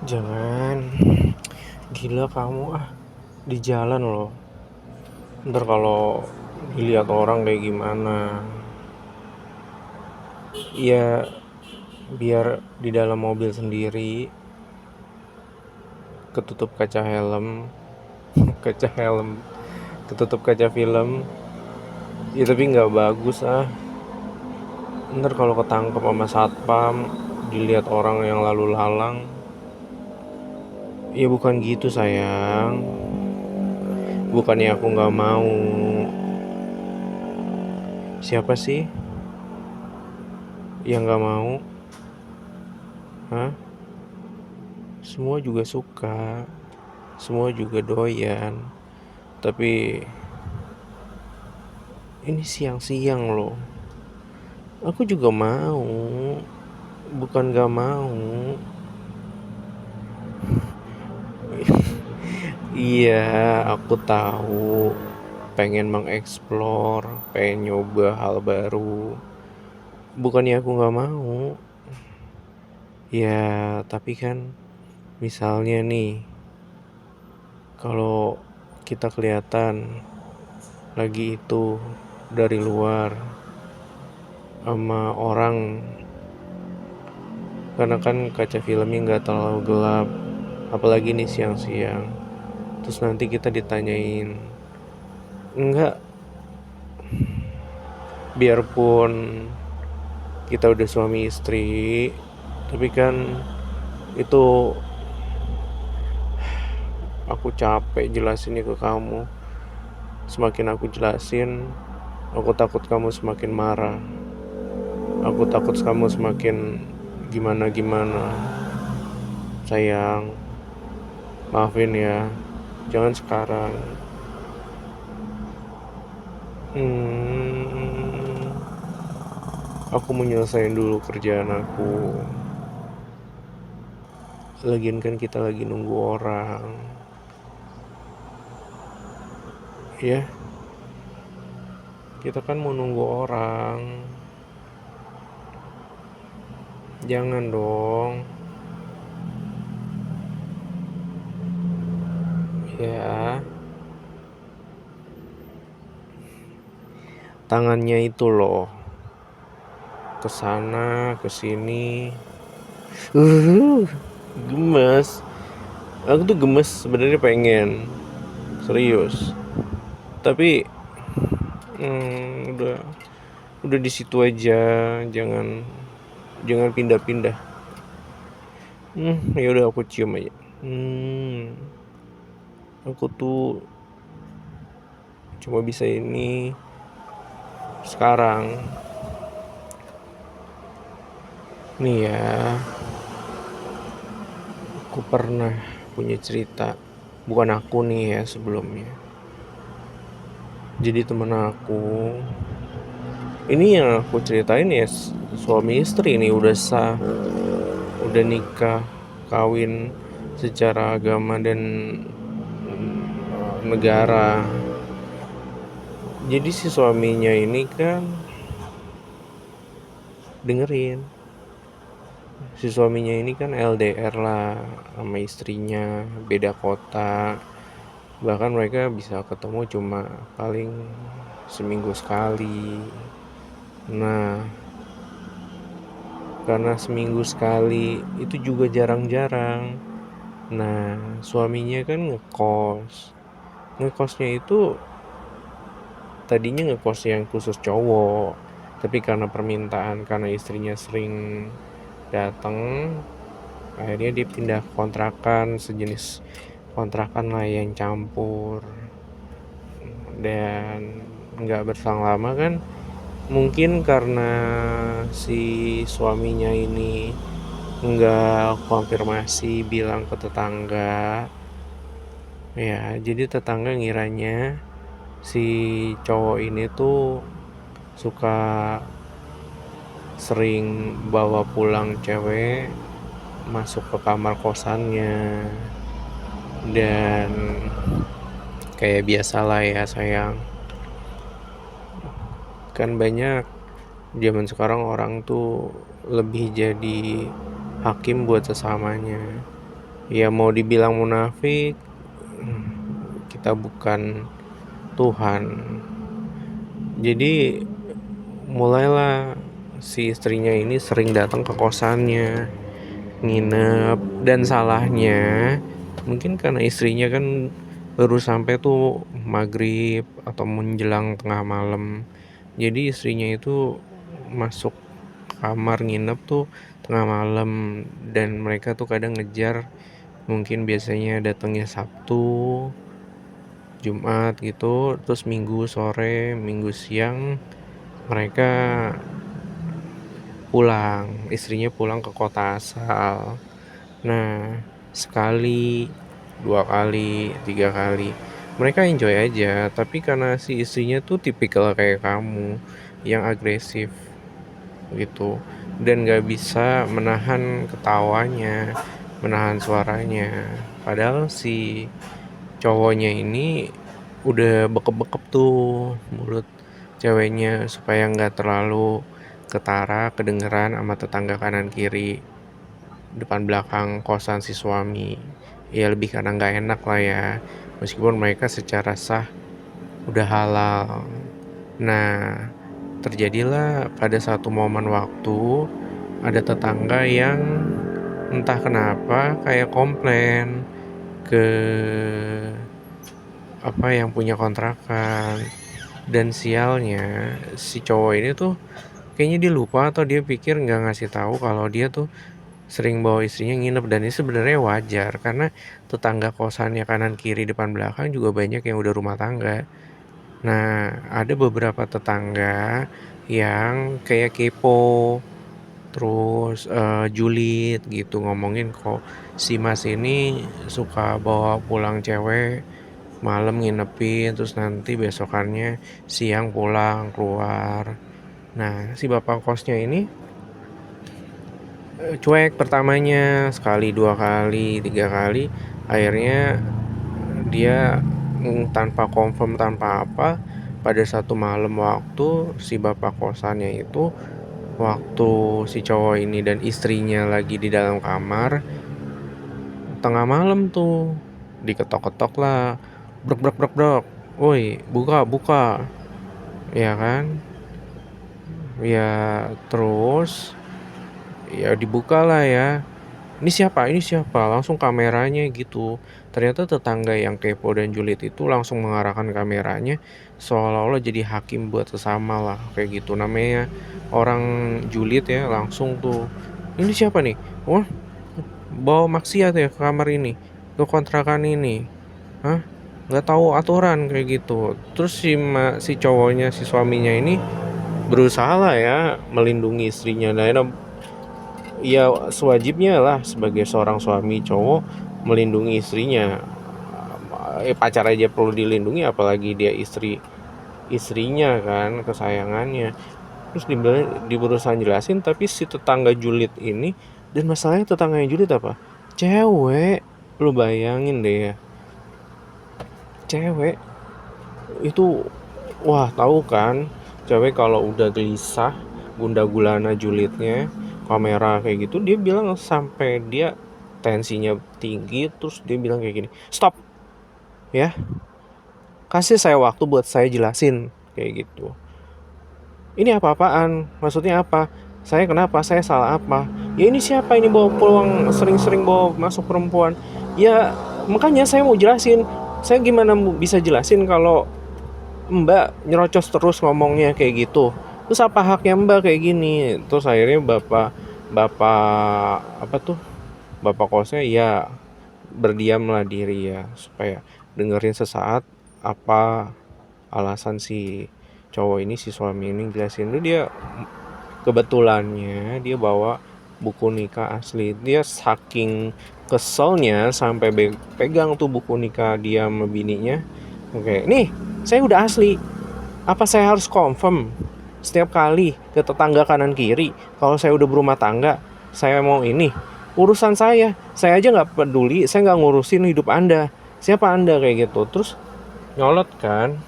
Jangan, gila kamu di jalan loh. Ntar kalau dilihat orang kayak gimana? Ya biar di dalam mobil sendiri ketutup kaca helm, kaca helm, ketutup kaca film. Ya tapi nggak bagus. Ntar kalau ketangkep sama satpam, dilihat orang yang lalu lalang. Ya bukan gitu sayang. Bukannya aku nggak mau. Siapa sih yang nggak mau? Hah? Semua juga suka, semua juga doyan. Tapi ini siang-siang loh. Aku juga mau, bukan gak mau. Iya, aku tahu. Pengen mengeksplor, pengen nyoba hal baru. Bukannya aku gak mau. Ya, tapi kan misalnya nih, kalau kita kelihatan lagi itu dari luar sama orang, karena kan kaca filmnya nggak terlalu gelap, apalagi nih siang-siang. Terus nanti kita ditanyain, enggak, biarpun kita udah suami istri, tapi kan itu aku capek jelasinnya ke kamu. Semakin aku jelasin, aku takut kamu semakin marah. Aku takut kamu semakin gimana-gimana. Sayang, maafin ya. Jangan sekarang. Hmm, aku mau nyelesain dulu kerjaan aku. Lagian kan kita lagi nunggu orang. Ya, kita kan mau nunggu orang. Jangan dong. Ya, tangannya itu loh. Kesana, kesini. Gemes. Aku tuh gemes sebenarnya pengen. Serius. Tapi udah di situ aja. Jangan pindah-pindah. Ya udah aku cium aja. Aku tuh cuma bisa ini sekarang. Nih ya, aku pernah punya cerita. Bukan aku nih ya sebelumnya. Jadi temen aku. Ini yang aku ceritain ya suami istri nih udah sah. Udah nikah, kawin secara agama dan negara. Jadi si suaminya ini kan dengerin. Si suaminya ini kan LDR lah sama istrinya, beda kota. Bahkan mereka bisa ketemu cuma paling seminggu sekali. Nah, karena seminggu sekali itu juga jarang-jarang. Nah, suaminya kan ngekos. Ngekosnya itu tadinya ngekos yang khusus cowok. Tapi karena permintaan, karena istrinya sering datang, akhirnya dia pindah kontrakan, sejenis kontrakan lah yang campur. Dan nggak berselang lama kan, mungkin karena si suaminya ini nggak konfirmasi bilang ke tetangga, ya jadi tetangga ngiranya si cowok ini tuh suka sering bawa pulang cewek masuk ke kamar kosannya. Dan kayak biasalah ya sayang, kan banyak zaman sekarang orang tuh lebih jadi hakim buat sesamanya. Ya mau dibilang munafik, kita bukan Tuhan. Jadi mulailah si istrinya ini sering datang ke kosannya, nginep. Dan salahnya mungkin karena istrinya kan baru sampai tuh maghrib atau menjelang tengah malam. Jadi istrinya itu masuk kamar nginep tuh tengah malam, dan mereka tuh kadang ngejar. Mungkin biasanya datangnya Sabtu, Jumat gitu, terus Minggu sore, Minggu siang mereka pulang, istrinya pulang ke kota asal. Nah, sekali, 2 kali, 3 kali, mereka enjoy aja. Tapi karena si istrinya tuh tipikal kayak kamu, yang agresif gitu, dan gak bisa menahan ketawanya, menahan suaranya. Padahal si cowoknya ini udah bekep-bekep tuh mulut ceweknya supaya gak terlalu ketara kedengeran sama tetangga kanan kiri, depan belakang kosan si suami. Ya lebih karena nggak enak lah ya, meskipun mereka secara sah udah halal. Nah, terjadilah pada satu momen waktu ada tetangga yang entah kenapa kayak komplain ke yang punya kontrakan. Dan sialnya si cowok ini tuh kayaknya dia lupa atau dia pikir nggak ngasih tahu kalau dia tuh sering bawa istrinya nginep. Dan ini sebenarnya wajar karena tetangga kosannya kanan kiri depan belakang juga banyak yang udah rumah tangga. Nah, ada beberapa tetangga yang kayak kepo, terus julid gitu, ngomongin kok si mas ini suka bawa pulang cewek malam nginepin, terus nanti besokannya siang pulang keluar. Nah, si bapak kosnya ini cuek pertamanya, sekali, 2 kali, 3 kali. Akhirnya dia tanpa confirm, tanpa apa, pada satu malam waktu si bapak kosannya itu, waktu si cowok ini dan istrinya lagi di dalam kamar, tengah malam tuh diketok-ketok lah, brek brek brek brek, woi buka buka, ya kan, ya terus ya dibuka lah ya. Ini siapa, langsung kameranya gitu. Ternyata tetangga yang kepo dan julid itu langsung mengarahkan kameranya, seolah-olah jadi hakim buat sesama lah, kayak gitu. Namanya orang julid ya, langsung tuh, ini siapa nih, wah bawa maksiat ya ke kamar ini, ke kontrakan ini, hah, nggak tahu aturan, kayak gitu. Terus si cowoknya, si suaminya ini berusaha lah ya melindungi istrinya. Nah, ya sewajibnya lah sebagai seorang suami cowok melindungi istrinya. Pacar aja perlu dilindungi, apalagi dia istrinya kan, kesayangannya. Terus di berusaha jelasin, tapi si tetangga julid ini, dan masalahnya tetangga yang julid apa, cewek. Lu bayangin deh ya, cewek itu, wah tahu kan, cewek kalau udah gelisah, gunda gulana julidnya, kamera kayak gitu, dia bilang sampai dia tensinya tinggi, terus dia bilang kayak gini, stop ya, kasih saya waktu buat saya jelasin, kayak gitu. Ini apa-apaan, maksudnya apa, saya kenapa, saya salah apa, ya ini siapa ini bawa peluang, sering-sering bawa masuk perempuan, ya makanya saya mau jelasin. Saya gimana bisa jelasin kalau Mbak nyerocos terus ngomongnya kayak gitu. Terus apa haknya Mbak kayak gini? Terus akhirnya bapak apa tuh, bapak kosnya ya berdiamlah diri ya, supaya dengerin sesaat apa alasan si cowok ini, si suami ini jelasin. Itu dia kebetulannya dia bawa buku nikah asli. Dia saking keselnya sampai pegang tuh buku nikah dia sama bininya. Oke, nih saya udah asli. Apa saya harus confirm setiap kali ke tetangga kanan kiri kalau saya udah berumah tangga, saya mau ini? Urusan saya aja nggak peduli, saya nggak ngurusin hidup Anda. Siapa Anda, kayak gitu. Terus nyolot kan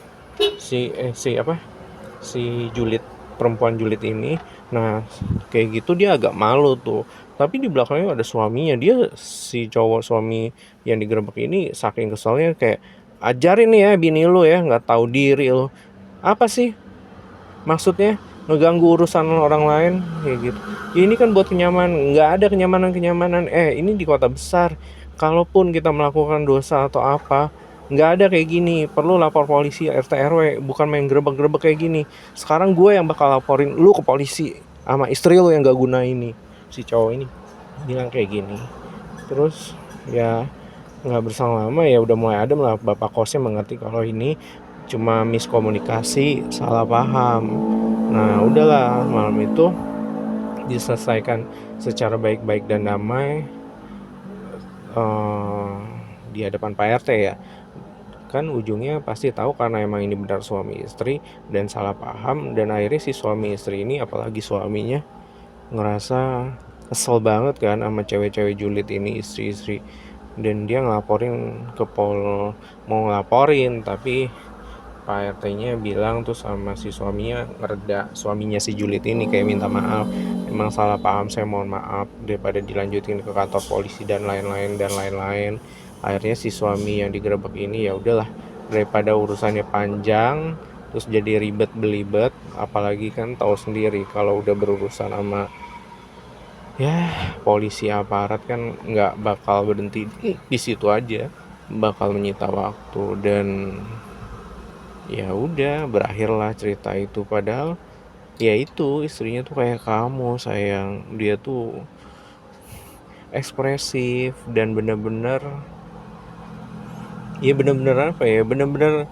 si julid, perempuan julid ini. Nah, kayak gitu dia agak malu tuh. Tapi di belakangnya ada suaminya. Dia, si cowok suami yang digerebek ini, saking keselnya kayak, ajarin nih ya bini lu ya, nggak tahu diri lu. Apa sih maksudnya ngeganggu urusan orang lain kayak gitu? Ya, ini kan buat kenyamanan. Nggak ada kenyamanan. Ini di kota besar. Kalaupun kita melakukan dosa atau apa, nggak ada kayak gini. Perlu lapor polisi, RT RW, bukan main gerebek-gerebek kayak gini. Sekarang gue yang bakal laporin lu ke polisi sama istri lu yang gak guna ini. Si cowok ini bilang kayak gini. Terus ya nggak berselang lama ya udah mulai adem lah, bapak kosnya mengerti kalau ini cuma miskomunikasi, salah paham. Nah udahlah, malam itu diselesaikan secara baik-baik dan damai, eh, di hadapan Pak RT ya. Kan ujungnya pasti tahu karena emang ini benar suami istri dan salah paham, dan akhirnya si suami istri ini, apalagi suaminya, ngerasa kesel banget kan sama cewek-cewek julid ini, istri-istri, dan dia ngelaporin ke mau ngelaporin, tapi Pak RT-nya bilang tuh sama si suaminya, ngereda suaminya si julid ini, kayak minta maaf, emang salah paham, saya mohon maaf, daripada dilanjutin ke kantor polisi dan lain-lain. Akhirnya si suami yang digerebek ini ya udahlah, daripada urusannya panjang terus jadi ribet belibet, apalagi kan tahu sendiri kalau udah berurusan sama ya polisi aparat kan nggak bakal berhenti di situ aja, bakal menyita waktu. Dan ya udah berakhirlah cerita itu. Padahal ya itu istrinya tuh kayak kamu sayang, dia tuh ekspresif dan bener-bener apa ya, bener-bener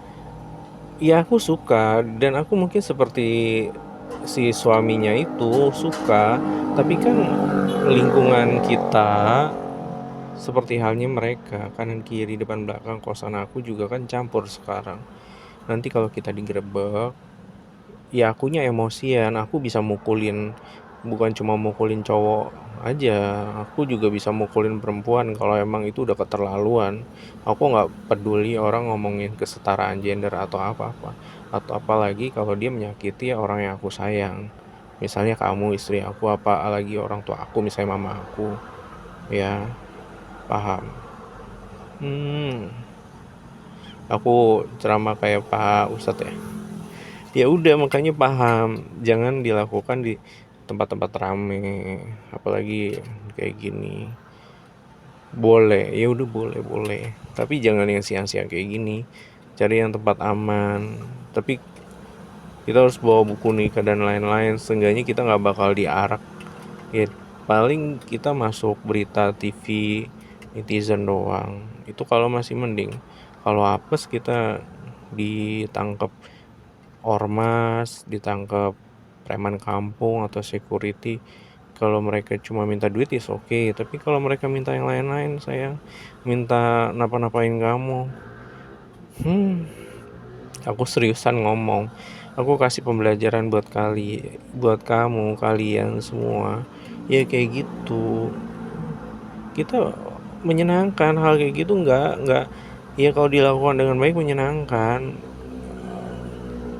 ya aku suka. Dan aku mungkin seperti si suaminya itu suka, tapi kan lingkungan kita seperti halnya mereka, kanan kiri depan belakang kosan aku juga kan campur sekarang. Nanti kalau kita digerebek, ya akunya emosian, aku bisa mukulin, bukan cuma mukulin cowok aja, aku juga bisa mukulin perempuan kalau emang itu udah keterlaluan. Aku nggak peduli orang ngomongin kesetaraan gender atau apa-apa, atau apalagi kalau dia menyakiti orang yang aku sayang, misalnya kamu, istri aku, apalagi orang tua aku, misalnya mama aku. Ya paham. Aku ceramah kayak Pak Ustadz ya. Ya udah, makanya paham, jangan dilakukan di tempat-tempat rame, apalagi kayak gini. Boleh, ya udah, boleh, tapi jangan yang siang-siang kayak gini. Cari yang tempat aman. Tapi kita harus bawa buku nikah dan lain-lain, seenggaknya kita nggak bakal diarak. Ya paling kita masuk berita TV netizen doang, itu kalau masih mending. Kalau apes kita ditangkap ormas, ditangkap preman kampung atau security. Kalau mereka cuma minta duit is oke, tapi kalau mereka minta yang lain-lain, sayang, minta napa-napain kamu, aku seriusan ngomong, aku kasih pembelajaran buat kamu, kalian semua. Ya kayak gitu, kita menyenangkan hal kayak gitu, nggak ya kalau dilakukan dengan baik menyenangkan.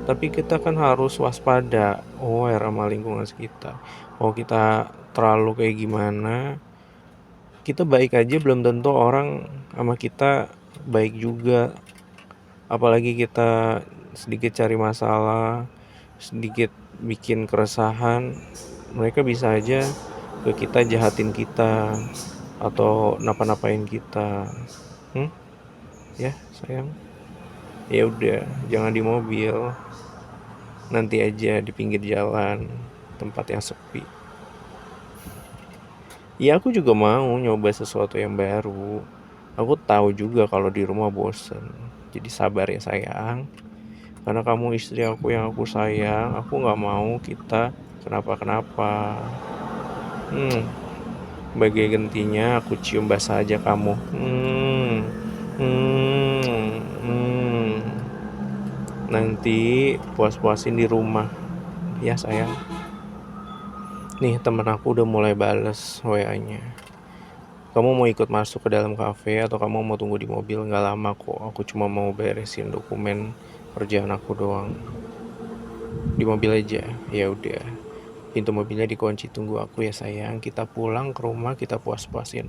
Tapi kita kan harus waspada, aware sama lingkungan sekitar. Kalau kita terlalu kayak gimana, kita baik aja belum tentu orang sama kita baik juga. Apalagi kita sedikit cari masalah, sedikit bikin keresahan, mereka bisa aja ke kita, jahatin kita atau napa-napain kita. Ya sayang, ya udah, jangan di mobil, nanti aja di pinggir jalan, tempat yang sepi. Ya aku juga mau nyoba sesuatu yang baru. Aku tahu juga kalau di rumah bosen. Jadi sabar ya sayang, karena kamu istri aku yang aku sayang. Aku gak mau kita kenapa-kenapa. Sebagai gantinya aku cium basah aja kamu. Nanti puas-puasin di rumah ya sayang. Nih temen aku udah mulai bales WA-nya. Kamu mau ikut masuk ke dalam kafe atau kamu mau tunggu di mobil? Gak lama kok, aku cuma mau beresin dokumen kerjaan aku doang. Di mobil aja. Ya udah, pintu mobilnya dikunci, tunggu aku ya sayang, kita pulang ke rumah, kita puas-puasin.